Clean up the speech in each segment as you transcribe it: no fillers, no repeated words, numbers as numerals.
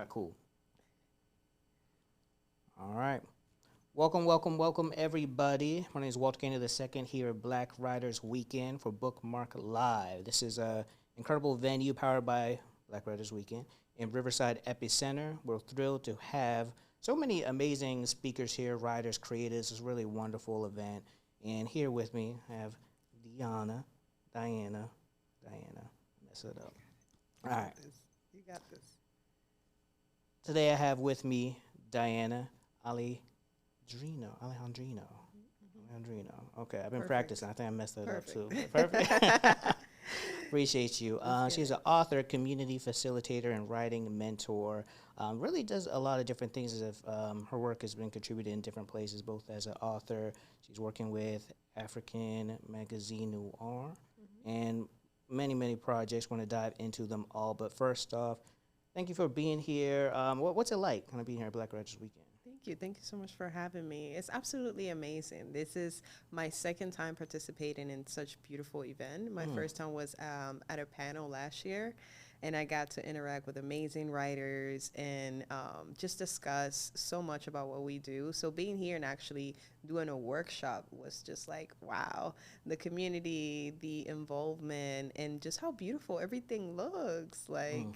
right, cool. All right. Welcome, welcome, welcome, everybody. My name is Walter Gainer II here at Black Writers Weekend for Bookmark Live. This is a incredible venue powered by Black Writers Weekend in Riverside Epicenter. We're thrilled to have so many amazing speakers here, writers, creatives. It's a really wonderful event. And here with me, I have Diana, mess it up. All right. You got this. Today I have with me Diana Alejandrino. Alejandrino. Okay, I've been Perfect. practicing. I think I messed that Perfect. up too. Perfect. Appreciate you. That's She's an author, community facilitator, and writing mentor. Really does a lot of different things. Her work has been contributed in different places, both as an author. She's working with African Magazine Noir and many, many projects. We're going to dive into them all. But first off, thank you for being here. What's it like kind of being here at Black Writers Weekend? Thank you. Thank you so much for having me. It's absolutely amazing. This is my second time participating in such beautiful event. My first time was at a panel last year, and I got to interact with amazing writers and just discuss so much about what we do. So being here and actually doing a workshop was just like, wow, the community, the involvement, and just how beautiful everything looks. Like,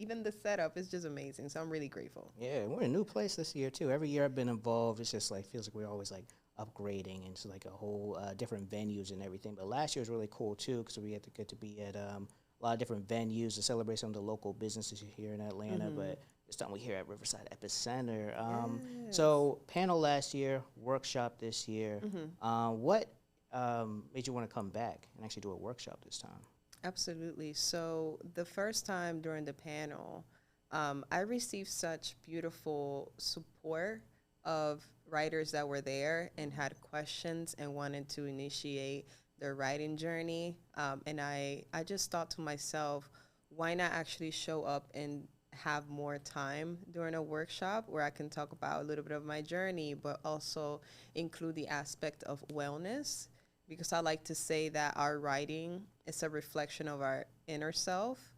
even the setup is just amazing. So I'm really grateful. Yeah, we're in a new place this year too. Every year I've been involved, it's just like feels like we're always like upgrading into like a whole different venues and everything. But last year was really cool too because we had to get to be at a lot of different venues to celebrate some of the local businesses here in Atlanta. But this time we're here at Riverside Epicenter. So panel last year, workshop this year. What made you want to come back and actually do a workshop this time? Absolutely. So the first time during the panel, I received such beautiful support of writers that were there and had questions and wanted to initiate their writing journey. And I just thought to myself, why not actually show up and have more time during a workshop where I can talk about a little bit of my journey, but also include the aspect of wellness, because I like to say that our writing is a reflection of our inner self.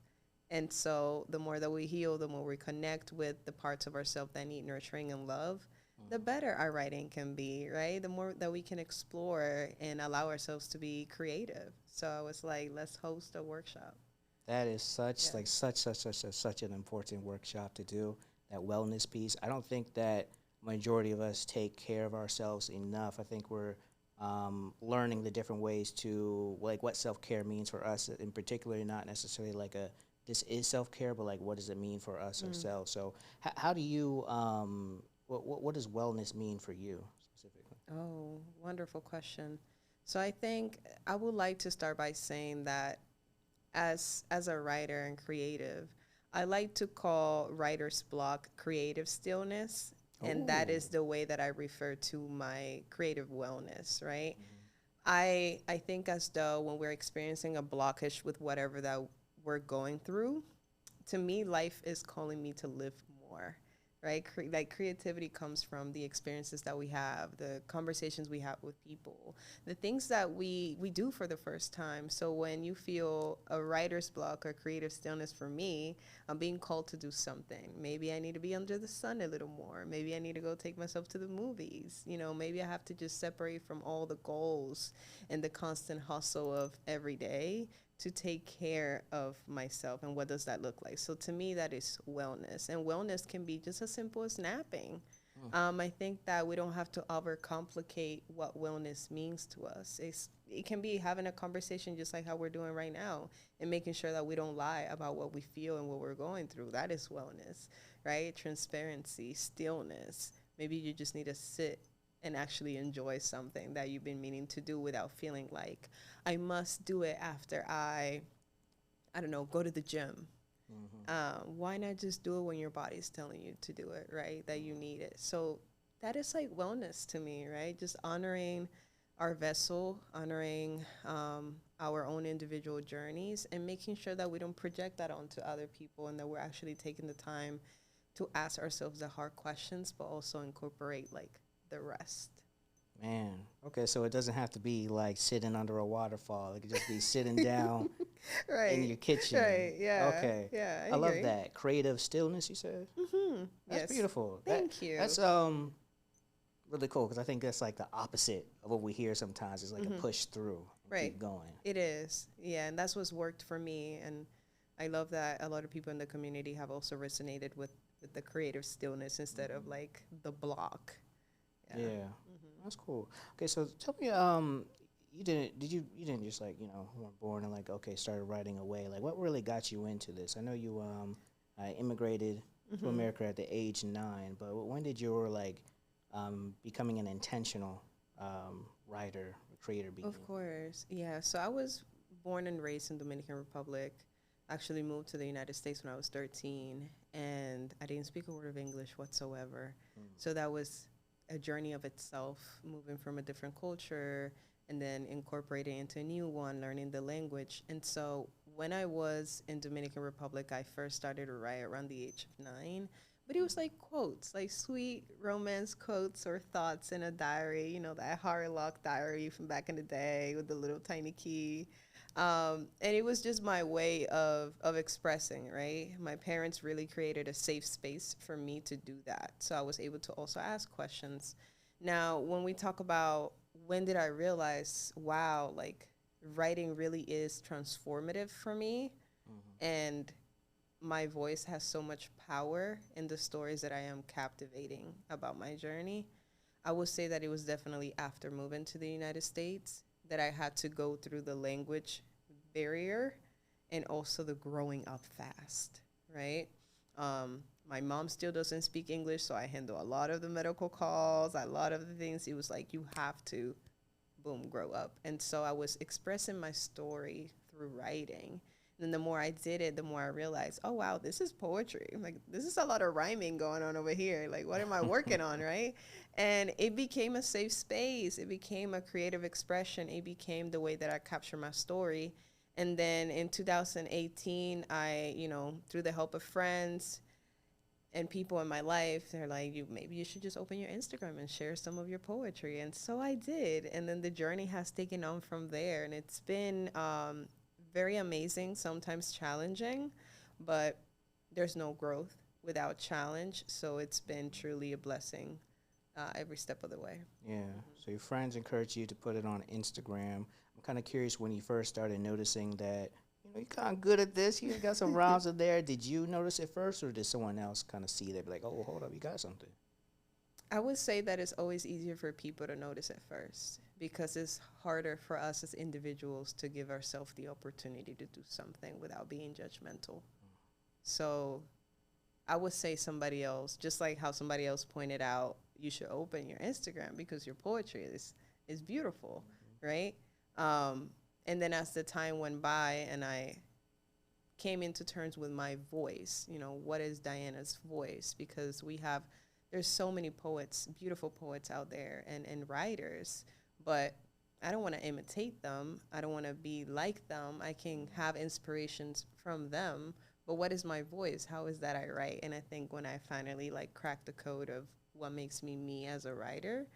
And so the more that we heal, the more we connect with the parts of ourselves that need nurturing and love, the better our writing can be, right? The more that we can explore and allow ourselves to be creative. So I was like, let's host a workshop. That is such Yeah. like such an important workshop to do, that wellness piece. I don't think that majority of us take care of ourselves enough. I think we're learning the different ways to like what self care means for us in particular, not necessarily like a this is self care, but like what does it mean for us ourselves. So how do you what does wellness mean for you specifically? Oh, wonderful question. So I think I would like to start by saying that as a writer and creative, I like to call writer's block creative stillness, and that Ooh. is the way that I refer to my creative wellness, right? I think as though when we're experiencing a blockage with whatever that we're going through, to me, life is calling me to live more, right? Like creativity comes from the experiences that we have, the conversations we have with people, the things that we do for the first time. So when you feel a writer's block or creative stillness, for me, I'm being called to do something. Maybe I need to be under the sun a little more. Maybe I need to go take myself to the movies. You know, maybe I have to just separate from all the goals and the constant hustle of every day to take care of myself. And what does that look like? So to me, that is wellness. And wellness can be just as simple as napping. I think that we don't have to overcomplicate what wellness means to us. It can be having a conversation just like how we're doing right now and making sure that we don't lie about what we feel and what we're going through. That is wellness, right? Transparency, stillness. Maybe you just need to sit and actually enjoy something that you've been meaning to do without feeling like I must do it after I don't know, go to the gym. Why not just do it when your body's telling you to do it, right? That you need it. So that is like wellness to me, right? Just honoring our vessel, honoring our own individual journeys, and making sure that we don't project that onto other people and that we're actually taking the time to ask ourselves the hard questions, but also incorporate like the rest. Man, okay, so it doesn't have to be like sitting under a waterfall. It could just be sitting down in Right. your kitchen. Right. Yeah. Okay, Yeah. I I love agree. that creative stillness. You said that's Yes. beautiful. Thank you. That's really cool because I think that's like the opposite of what we hear sometimes. It's like a push through and Right. keep going. It is. Yeah, and that's what's worked for me, and I love that a lot of people in the community have also resonated with the creative stillness instead of like the block. Yeah. Yeah, that's cool. Okay, so tell me, you didn't just like weren't born and like okay started writing away. Like what really got you into this? I know you immigrated to America at the age 9, but when did your like becoming an intentional writer or creator begin? Of course. Yeah. So I was born and raised in Dominican Republic. Actually moved to the United States when I was 13, and I didn't speak a word of English whatsoever. So that was a journey of itself, moving from a different culture and then incorporating into a new one, learning the language. And so when I was in Dominican Republic, I first started to write around the age of 9. But it was like quotes, like sweet romance quotes or thoughts in a diary, that Harlock diary from back in the day with the little tiny key. And it was just my way of expressing, right? My parents really created a safe space for me to do that. So I was able to also ask questions. Now, when we talk about when did I realize, wow, like writing really is transformative for me, and my voice has so much power in the stories that I am captivating about my journey. I would say that it was definitely after moving to the United States that I had to go through the language barrier and also the growing up fast, right? My mom still doesn't speak English, so I handle a lot of the medical calls, a lot of the things. It was like, you have to, boom, grow up. And so I was expressing my story through writing. And the more I did it, the more I realized, oh, wow, this is poetry. Like, this is a lot of rhyming going on over here. Like, what am I working on, right? And it became a safe space. It became a creative expression. It became the way that I capture my story. And then in 2018, through the help of friends and people in my life, they're like, maybe you should just open your Instagram and share some of your poetry. And so I did. And then the journey has taken on from there. And it's been very amazing, sometimes challenging, but there's no growth without challenge. So it's been truly a blessing every step of the way. Yeah. So your friends encourage you to put it on Instagram. I'm kind of curious when you first started noticing that you're kind of good at this. You got some rhymes in there. Did you notice it first, or did someone else kind of see that, be like, oh, hold up, you got something? I would say that it's always easier for people to notice it first because it's harder for us as individuals to give ourselves the opportunity to do something without being judgmental. So I would say somebody else, just like how somebody else pointed out, you should open your Instagram because your poetry is beautiful, right? And then as the time went by and I came into terms with my voice, what is Diana's voice? Because there's so many poets, beautiful poets out there and writers, but I don't want to imitate them. I don't want to be like them. I can have inspirations from them, but what is my voice? How is that I write? And I think when I finally cracked the code of what makes me as a writer,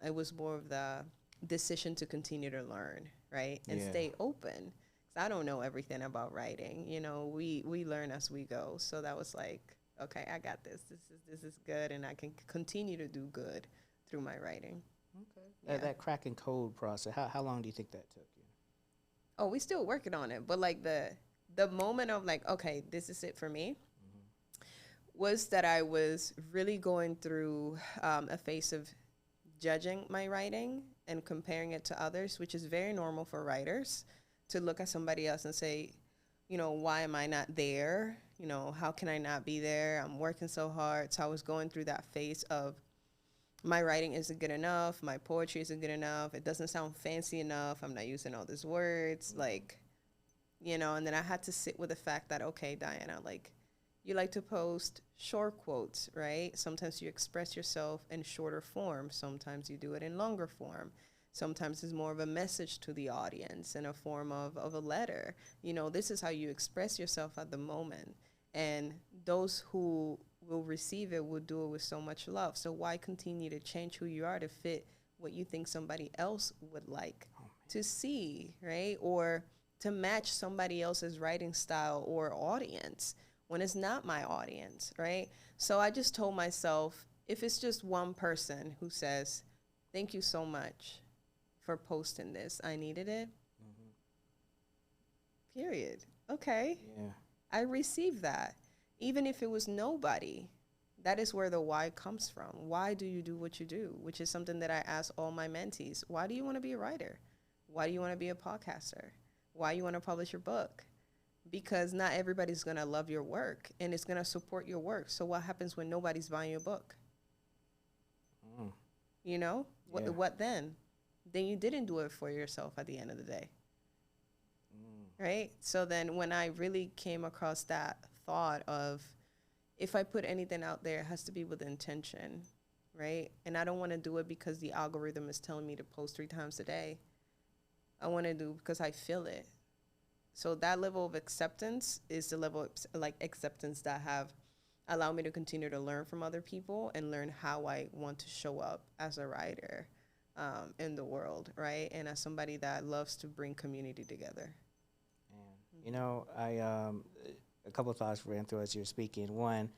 it was more of the decision to continue to learn, right? And stay open. 'Cause I don't know everything about writing. We learn as we go. So that was like, okay, I got this. This is good, and I can continue to do good through my writing. Okay. Yeah. That cracking code process, how long do you think that took you? Oh, we still working on it, but the moment of okay, this is it for me, was that I was really going through a phase of judging my writing and comparing it to others, which is very normal for writers to look at somebody else and say, why am I not there? How can I not be there? I'm working so hard. So I was going through that phase of my writing isn't good enough. My poetry isn't good enough. It doesn't sound fancy enough. I'm not using all these words. And then I had to sit with the fact that, okay, Diana, you like to post short quotes, right? Sometimes you express yourself in shorter form. Sometimes you do it in longer form. Sometimes it's more of a message to the audience in a form of a letter. This is how you express yourself at the moment. And those who will receive it will do it with so much love. So why continue to change who you are to fit what you think somebody else would like to see, right? Or to match somebody else's writing style or audience when it's not my audience, right? So I just told myself, if it's just one person who says, thank you so much for posting this, I needed it, period. Okay. Yeah. I received that. Even if it was nobody, that is where the why comes from. Why do you do what you do? Which is something that I ask all my mentees. Why do you want to be a writer? Why do you want to be a podcaster? Why you want to publish your book? Because not everybody's going to love your work and it's going to support your work. So what happens when nobody's buying your book? Mm. You know? Yeah. What then? Then you didn't do it for yourself at the end of the day. Right? So then when I really came across that thought of, if I put anything out there, it has to be with intention, right? And I don't want to do it because the algorithm is telling me to post 3 times a day. I want to do because I feel it. So that level of acceptance is the level of acceptance that have allowed me to continue to learn from other people and learn how I want to show up as a writer in the world, right? And as somebody that loves to bring community together. You know, I a couple of thoughts ran through as you were speaking. One,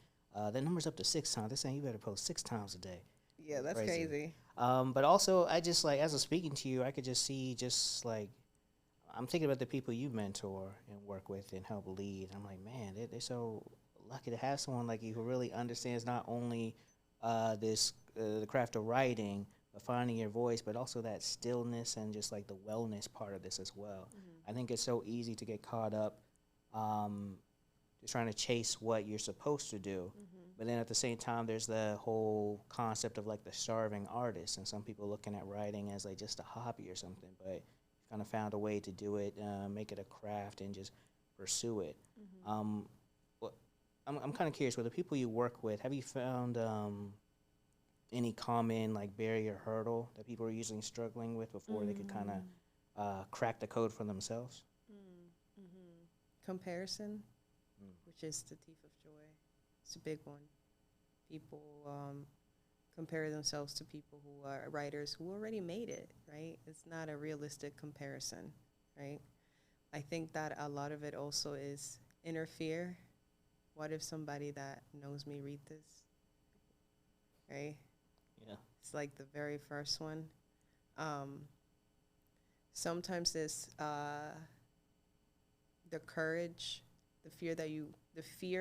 the number's up to 6 times. They're saying you better post 6 times a day. Yeah, that's crazy. But also, I just like, as I'm speaking to you, I could just see, just like, I'm thinking about the people you mentor and work with and help lead. I'm like, man, they're so lucky to have someone like you who really understands not only the craft of writing, but finding your voice, but also that stillness and just like the wellness part of this as well. I think it's so easy to get caught up just trying to chase what you're supposed to do. But then at the same time, there's the whole concept of like the starving artist, and some people looking at writing as like just a hobby or something, but kind of found a way to do it, make it a craft, and just pursue it. I'm kind of curious, with the people you work with, have you found any common like barrier hurdle that people are usually struggling with before they could kind of crack the code for themselves? Comparison, which is the thief of joy. It's a big one. People compare themselves to people who are writers who already made it, right? It's not a realistic comparison, right? I think that a lot of it also is inner fear. What if somebody that knows me read this, right? Yeah. It's like the very first one. Sometimes it's the courage, the fear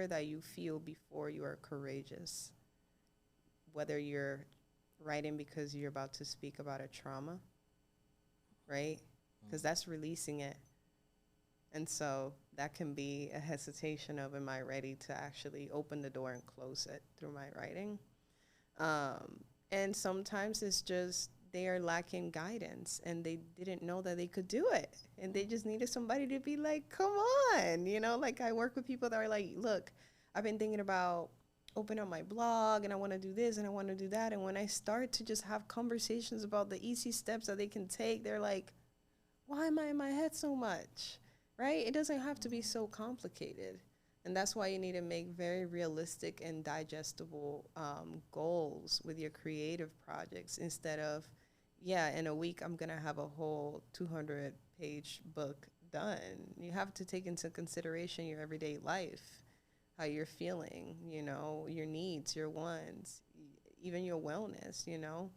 that you feel before you are courageous. Whether you're writing because you're about to speak about a trauma, right? Because that's releasing it. And so that can be a hesitation of, am I ready to actually open the door and close it through my writing? And sometimes it's just they are lacking guidance and they didn't know that they could do it. And they just needed somebody to be like, come on. You know, like I work with people that are like, look, I've been thinking about opening up my blog and I want to do this and I want to do that. And when I start to just have conversations about the easy steps that they can take, they're like, why am I in my head so much? Right? It doesn't have to be so complicated. And that's why you need to make very realistic and digestible goals with your creative projects instead of, yeah, in a week I'm going to have a whole 200-page book done. You have to take into consideration your everyday life, how you're feeling, you know, your needs, your wants, even your wellness, you know.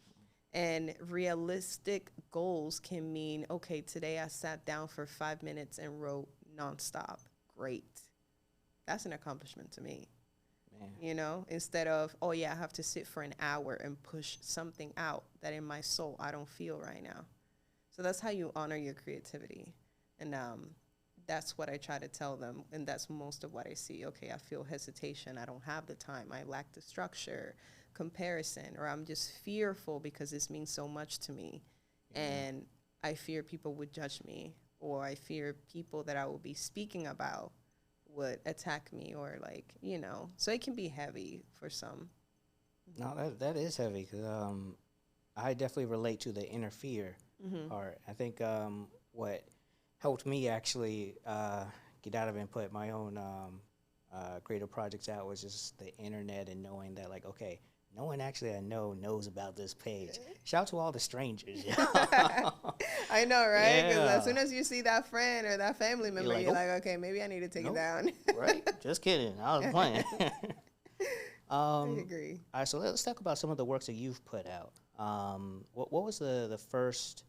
And realistic goals can mean, okay, today I sat down for 5 minutes and wrote nonstop. Great. That's an accomplishment to me. Man. You know, instead of, oh yeah, I have to sit for an hour and push something out that in my soul I don't feel right now. So that's how you honor your creativity. And that's what I try to tell them. And that's most of what I see. Okay, I feel hesitation. I don't have the time. I lack the structure, comparison, or I'm just fearful because this means so much to me. Yeah. And I fear people would judge me, or I fear people that I will be speaking about would attack me, or like, you know, so it can be heavy for some. No, that is heavy, because I definitely relate to the inner fear part. I think what helped me actually get out of it and put my own creative projects out was just the internet and knowing that, like, okay, no one actually I know knows about this page. Shout out to all the strangers. I know, right? Because as Yeah. soon as you see that friend or that family member, like, you're "Oh, like, okay, maybe I need to take it nope." down. Right? Just kidding. I was playing. I agree. All right, so let's talk about some of the works that you've put out. What was the first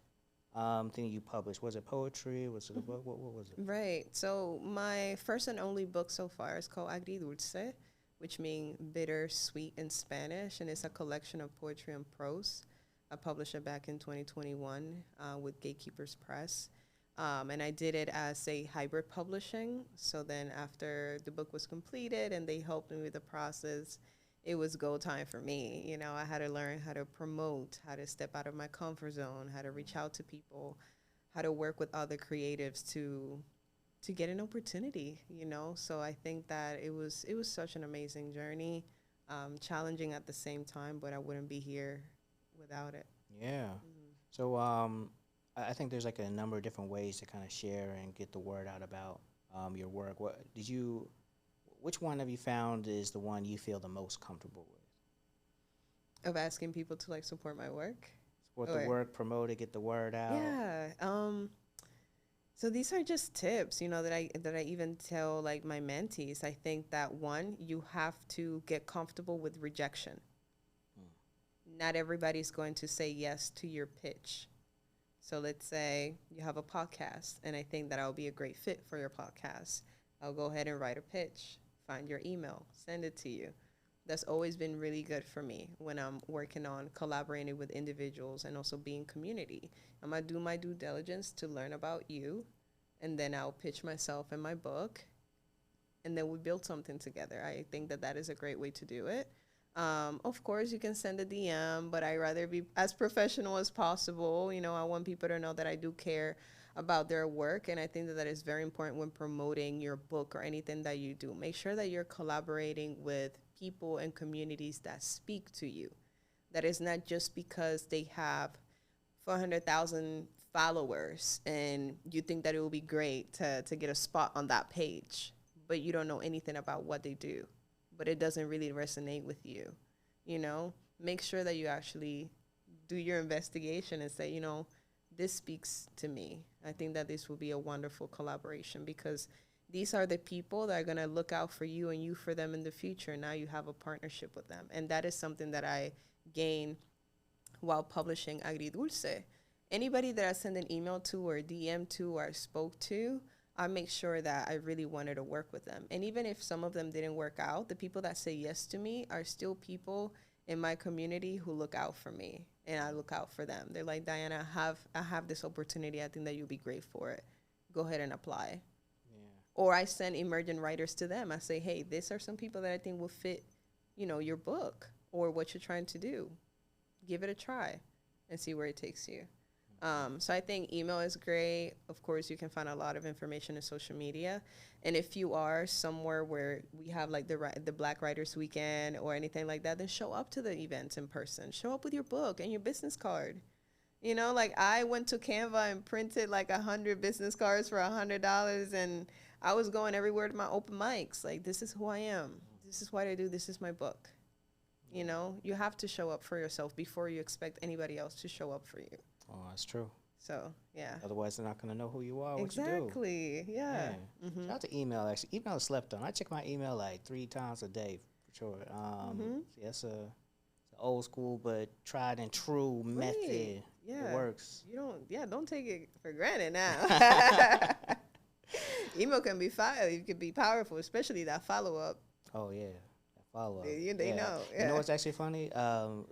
thing you published? Was it poetry? Was it a book? What was it? Right. So my first and only book so far is called Agridulce, which means bitter sweet in Spanish, and it's a collection of poetry and prose. I published it back in 2021 with Gatekeepers Press. And I did it as a hybrid publishing. So then after the book was completed and they helped me with the process, it was go time for me. You know, I had to learn how to promote, how to step out of my comfort zone, how to reach out to people, how to work with other creatives to get an opportunity, you know. So I think that it was such an amazing journey, challenging at the same time, but I wouldn't be here without it. Yeah. So I think there's like a number of different ways to kind of share and get the word out about your work. Which one have you found is the one you feel the most comfortable with? Of asking people to like support my work. Support Or- the work, promote it, get the word out. Yeah. So these are just tips, you know, that I even tell like my mentees. I think that one, you have to get comfortable with rejection. Not everybody's going to say yes to your pitch. So let's say you have a podcast, and I think that I'll be a great fit for your podcast. I'll go ahead and write a pitch, find your email, send it to you. That's always been really good for me when I'm working on collaborating with individuals and also being community. I'm going to do my due diligence to learn about you, and then I'll pitch myself and my book, and then we build something together. I think that that is a great way to do it. Of course, you can send a DM, but I rather be as professional as possible. You know, I want people to know that I do care about their work, and I think that that is very important when promoting your book or anything that you do. Make sure that you're collaborating with people and communities that speak to you. That is not just because they have 400,000 followers and you think that it will be great to get a spot on that page, but you don't know anything about what they do, but it doesn't really resonate with you. You know, make sure that you actually do your investigation and say, you know, this speaks to me. I think that this will be a wonderful collaboration because these are the people that are going to look out for you and you for them in the future. Now you have a partnership with them. And that is something that I gain while publishing Agridulce. Anybody that I send an email to or DM to or spoke to, I make sure that I really wanted to work with them. And even if some of them didn't work out, the people that say yes to me are still people in my community who look out for me and I look out for them. They're like, Diana, I have this opportunity. I think that you'll be great for it. Go ahead and apply. Yeah. Or I send emerging writers to them. I say, hey, these are some people that I think will fit, you know, your book or what you're trying to do. Give it a try and see where it takes you. So I think email is great. Of course, you can find a lot of information in social media. And if you are somewhere where we have like the Black Writers Weekend or anything like that, then show up to the events in person. Show up with your book and your business card. You know, like I went to Canva and printed like 100 business cards for $100, and I was going everywhere to my open mics. Like, this is who I am. This is what I do. This is my book. You know, you have to show up for yourself before you expect anybody else to show up for you. Oh, that's true. So, yeah. Otherwise, they're not going to know who you are, what you do. Exactly. Yeah. Shout out to email, actually. Email is slept on. I check my email like 3 times a day, for sure. Yeah, it's an old school but tried and true method. Right. Yeah. It works. Don't take it for granted now. Email can be it can be powerful, especially that follow up. Oh, yeah. Follow up. They know. You Yeah. know what's actually funny?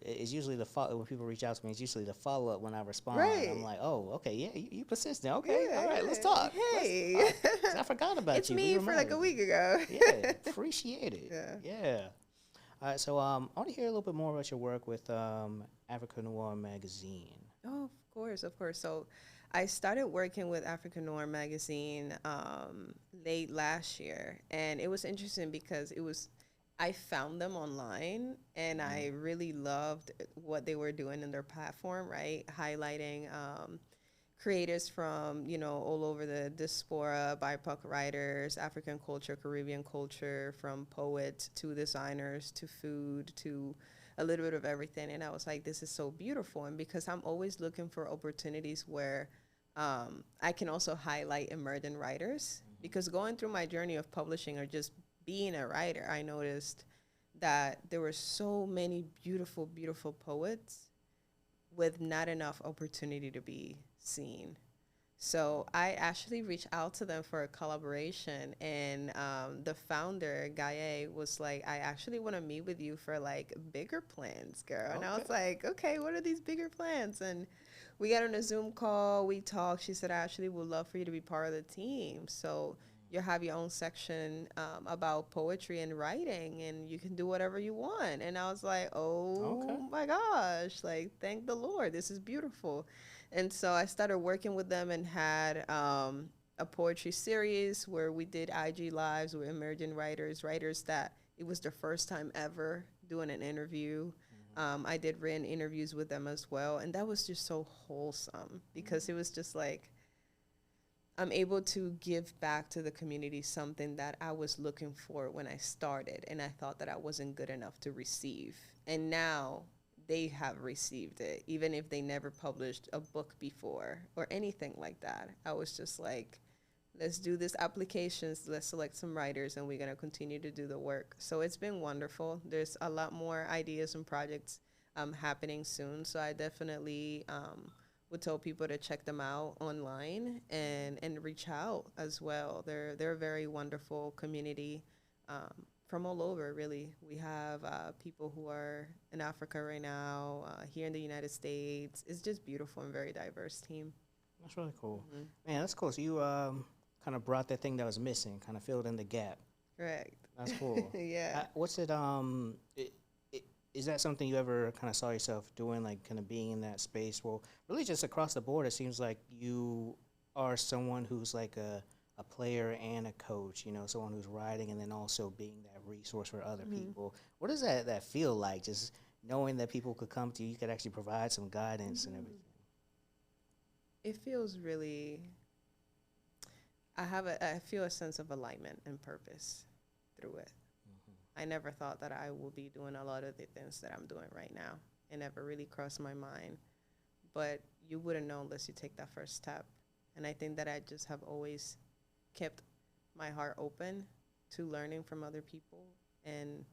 It's usually when people reach out to me, it's usually the follow up when I respond. Right. I'm like, oh, okay, yeah, you persistent. Okay, Yeah, all right, let's yeah. talk. Hey. I forgot about It's you. me Be for like a reminded. week ago. Yeah, appreciate it. Yeah. All right, so I want to hear a little bit more about your work with Africa Noir magazine. Oh, of course. So I started working with African Noir magazine late last year, and it was interesting because I found them online, and I really loved what they were doing in their platform, right? Highlighting creators from, you know, all over the diaspora, BIPOC writers, African culture, Caribbean culture, from poets to designers to food to a little bit of everything. And I was like, this is so beautiful. And because I'm always looking for opportunities where I can also highlight emerging writers, because going through my journey of publishing or just being a writer, I noticed that there were so many beautiful, beautiful poets with not enough opportunity to be seen. So I actually reached out to them for a collaboration, and the founder, Gaye, was like, "I actually want to meet with you for like bigger plans, girl." And I was like, "Okay, what are these bigger plans?" And we got on a Zoom call. We talked. She said, "I actually would love for you to be part of the team. So you have your own section about poetry and writing, and you can do whatever you want." And I was like, Okay. "Oh my gosh! Like, thank the Lord. This is beautiful." And so I started working with them and had a poetry series where we did IG lives with emerging writers, writers that it was their first time ever doing an interview. I did written interviews with them as well. And that was just so wholesome because it was just like, I'm able to give back to the community something that I was looking for when I started, and I thought that I wasn't good enough to receive. And now they have received it, even if they never published a book before or anything like that. I was just like, let's do this applications, let's select some writers, and we're going to continue to do the work. So it's been wonderful. There's a lot more ideas and projects happening soon. So I definitely would tell people to check them out online and reach out as well. They're a very wonderful community from all over, really. We have people who are in Africa right now, here in the United States. It's just beautiful and very diverse team. That's really cool. Man, that's cool. So you kind of brought that thing that was missing, kind of filled in the gap. Correct. That's cool. Yeah. What's it, is that something you ever kind of saw yourself doing, like kind of being in that space? Well, really just across the board, it seems like you are someone who's like a player and a coach, you know, someone who's writing and then also being that resource for other people. What does that feel like, just knowing that people could come to you, you could actually provide some guidance and everything? It feels really, I feel a sense of alignment and purpose through it. I never thought that I would be doing a lot of the things that I'm doing right now. It never really crossed my mind. But you wouldn't know unless you take that first step. And I think that I just have always kept my heart open to learning from other people and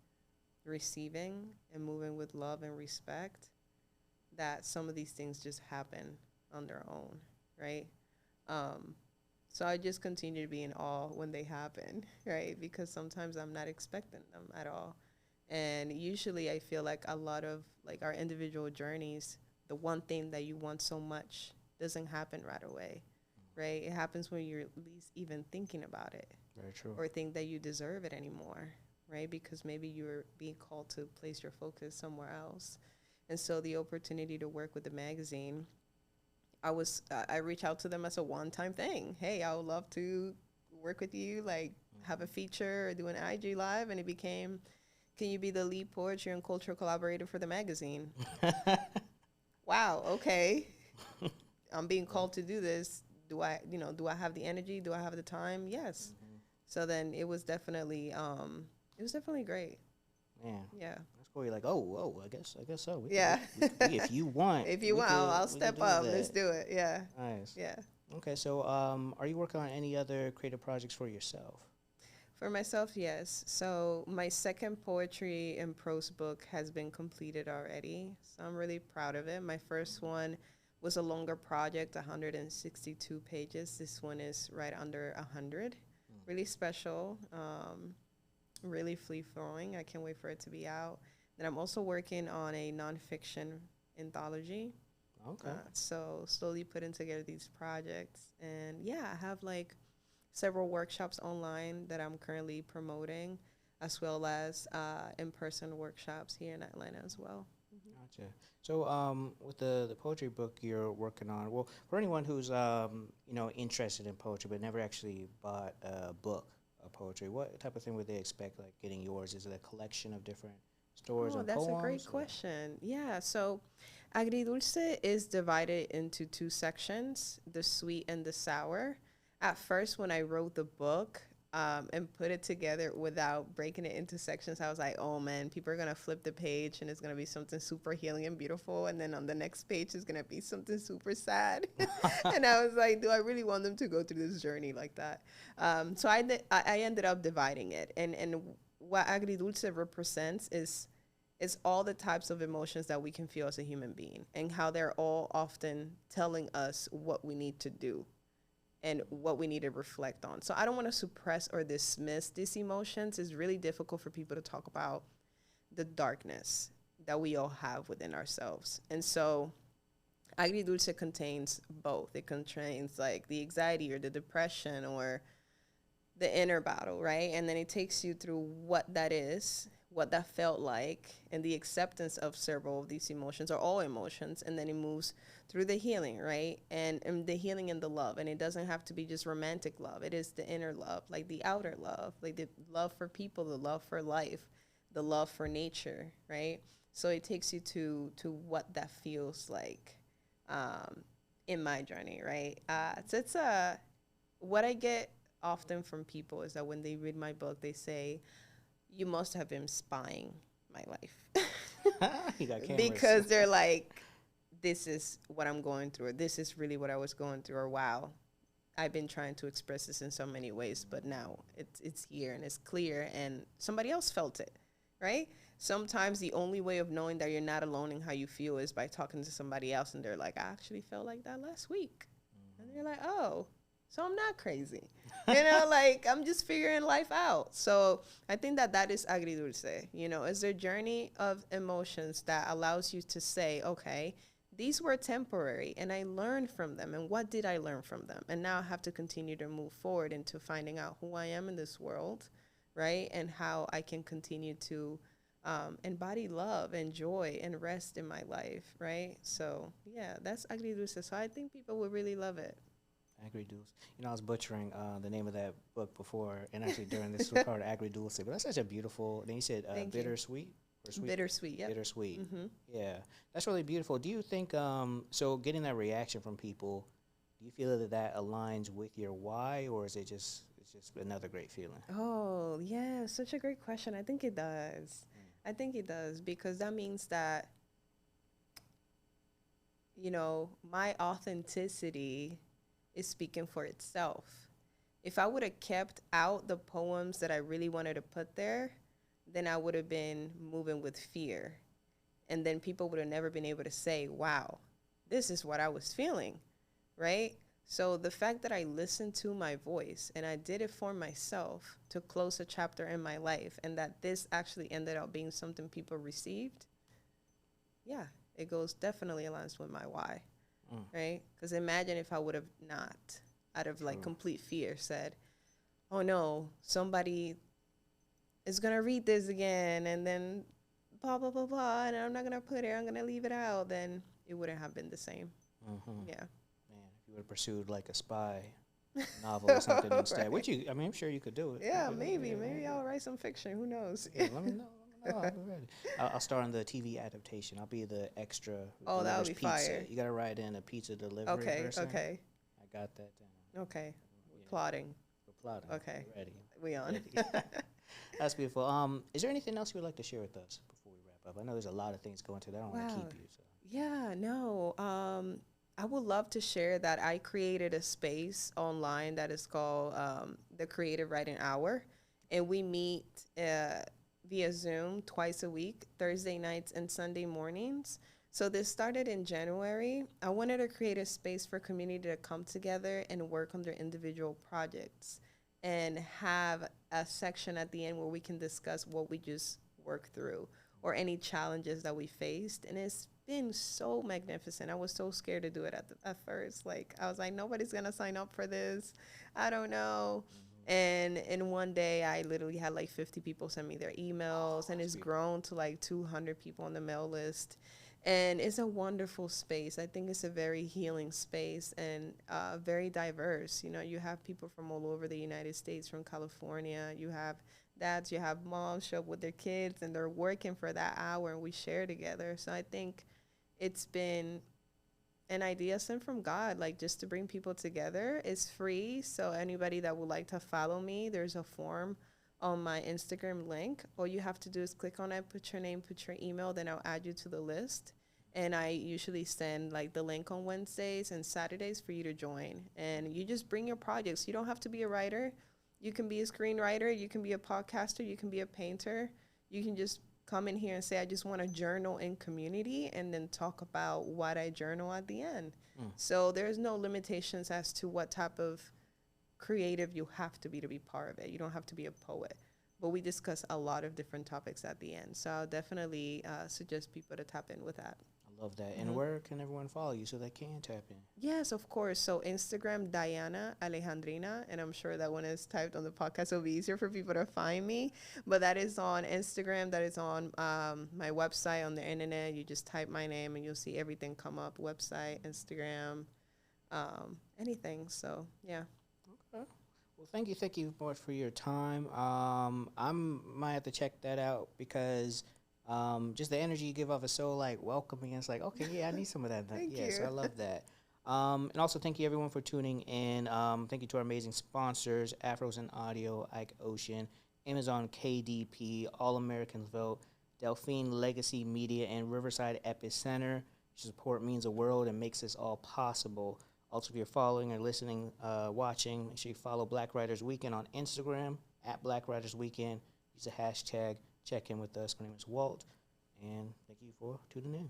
receiving and moving with love and respect, that some of these things just happen on their own, right? So I just continue to be in awe when they happen, right? Because sometimes I'm not expecting them at all. And usually I feel like a lot of like our individual journeys, the one thing that you want so much doesn't happen right away, right? It happens when you're at least even thinking about it. Very true. Or think that you deserve it anymore, right? Because maybe you're being called to place your focus somewhere else. And so the opportunity to work with the magazine, I reached out to them as a one-time thing. Hey, I would love to work with you, like have a feature or do an IG live, and it became, can you be the lead poetry and cultural collaborator for the magazine? Wow, okay. I'm being called to do this. Do I have the energy? Do I have the time? Yes. So then it was definitely great. Man. Yeah. That's cool. You're like, I guess so. Yeah. If you want. If you want, I'll step up. Let's do it. Yeah. Nice. Yeah. Okay, so are you working on any other creative projects for yourself? For myself, yes. So my second poetry and prose book has been completed already. So I'm really proud of it. My first one was a longer project, 162 pages. This one is right under 100. Really special, really free-flowing. I can't wait for it to be out. Then I'm also working on a nonfiction anthology. Okay. So slowly putting together these projects. And yeah, I have like several workshops online that I'm currently promoting, as well as in-person workshops here in Atlanta as well. Gotcha. So with the poetry book you're working on, well, for anyone who's interested in poetry but never actually bought a book of poetry, what type of thing would they expect, like getting yours? Is it a collection of different stories and That's poems? a great question. Yeah, so Agridulce is divided into two sections, the sweet and the sour. At first, when I wrote the book, and put it together without breaking it into sections. I was like, oh man, people are gonna flip the page and it's gonna be something super healing and beautiful, and then on the next page is gonna be something super sad. And I was like, do I really want them to go through this journey like that? So I ended up dividing it, and what agridulce represents is all the types of emotions that we can feel as a human being, and how they're all often telling us what we need to do and what we need to reflect on. So I don't want to suppress or dismiss these emotions. It's really difficult for people to talk about the darkness that we all have within ourselves. And so agridulce contains both. It contains like the anxiety or the depression or the inner battle, right? And then it takes you through what that is, what that felt like, and the acceptance of several of these emotions or all emotions. And then it moves through the healing, right? And the healing and the love. And it doesn't have to be just romantic love. It is the inner love, like the outer love, like the love for people, the love for life, the love for nature, right? So it takes you to what that feels like in my journey, right? So it's what I get often from people is that when they read my book, they say, you must have been spying my life. You got cameras. Because they're like, this is what I'm going through, or this is really what I was going through, or wow, I've been trying to express this in so many ways, but now it's here and it's clear, and somebody else felt it, right? Sometimes the only way of knowing that you're not alone in how you feel is by talking to somebody else, and they're like, I actually felt like that last week. And you're like, oh, so I'm not crazy. Like I'm just figuring life out. So I think that is agridulce, it's a journey of emotions that allows you to say, okay, these were temporary and I learned from them. And what did I learn from them? And now I have to continue to move forward into finding out who I am in this world, right? And how I can continue to embody love and joy and rest in my life, right? So yeah, that's agridulce. So I think people would really love it. Agridulce. I was butchering the name of that book before, and actually during this was part of Agridulce. But that's such a beautiful. Then you said bittersweet or sweet. Bittersweet, yeah. Bittersweet. Mm-hmm. Yeah, that's really beautiful. Do you think so? Getting that reaction from people, do you feel that aligns with your why, or is it's just another great feeling? Oh yeah, such a great question. I think it does. I think it does, because that means that my authenticity is speaking for itself. If I would have kept out the poems that I really wanted to put there, then I would have been moving with fear. And then people would have never been able to say, wow, this is what I was feeling, right? So the fact that I listened to my voice and I did it for myself to close a chapter in my life, and that this actually ended up being something people received, yeah, it goes definitely aligns with my why. Right? Because imagine if I would have not, out of like complete fear, said, oh no, somebody is going to read this again, and then blah, blah, blah, blah, and I'm not going to put it, I'm going to leave it out, then it wouldn't have been the same. Mm-hmm. Yeah. Man, if you would have pursued like a spy novel or something instead, Right. which I'm sure you could do it. Yeah, maybe I'll write some fiction. Who knows? Yeah, let me know. I'll be ready. I'll start on the TV adaptation. I'll be the extra. Oh, that would be pizza. fire. You got to write in a pizza delivery person. Okay. I got that down. Okay. Yeah. Plotting. We're plotting. Okay. We're ready. We on. Ready. That's beautiful. Is there anything else you would like to share with us before we wrap up? I know there's a lot of things going to that. I don't want to keep you. So. Yeah, no. I would love to share that I created a space online that is called the Creative Writing Hour, and we meet via Zoom twice a week, Thursday nights and Sunday mornings. So this started in January. I wanted to create a space for community to come together and work on their individual projects, and have a section at the end where we can discuss what we just worked through or any challenges that we faced. And it's been so magnificent. I was so scared to do it at first. Like, I was like, nobody's going to sign up for this. I don't know. And in one day, I literally had like 50 people send me their emails, and it's grown to like 200 people on the mail list. And it's a wonderful space. I think it's a very healing space, and very diverse. You have people from all over the United States, from California. You have dads, you have moms show up with their kids, and they're working for that hour, and we share together. So I think it's been an idea sent from God, like just to bring people together. It's free. So anybody that would like to follow me, there's a form on my Instagram link. All you have to do is click on it, put your name, put your email, then I'll add you to the list. And I usually send like the link on Wednesdays and Saturdays for you to join. And you just bring your projects. You don't have to be a writer. You can be a screenwriter. You can be a podcaster. You can be a painter. You can just come in here and say, I just want to journal in community, and then talk about what I journal at the end. So there's no limitations as to what type of creative you have to be part of it. You don't have to be a poet. But we discuss a lot of different topics at the end. So I'll definitely suggest people to tap in with that. I love that. And where can everyone follow you so they can tap in? Yes, of course. So Instagram, Diana Alejandrina, and I'm sure that when it's typed on the podcast, it'll be easier for people to find me. But that is on Instagram. That is on my website on the internet. You just type my name and you'll see everything come up. Website, Instagram, anything. So, yeah. Okay. Well, thank you much for your time. I might have to check that out because just the energy you give off is so like welcoming. It's like, okay, yeah, I need some of that. Thank yeah, you. so I love that. And also thank you everyone for tuning in. Thank you to our amazing sponsors, Afros and Audio, Ike Ocean, Amazon KDP, All Americans Vote, Delphine Legacy Media, and Riverside Epicenter. Your support means the world and makes this all possible. Also, if you're following or listening, watching, make sure you follow Black Writers Weekend on Instagram, at Black Writers Weekend. Use the hashtag, check in with us. My name is Walt, and thank you for tuning in.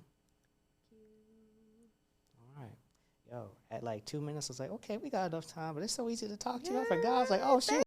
All right. Yo, at like 2 minutes, I was like, okay, we got enough time, but it's so easy to talk to you. I forgot. I was like, oh, shit.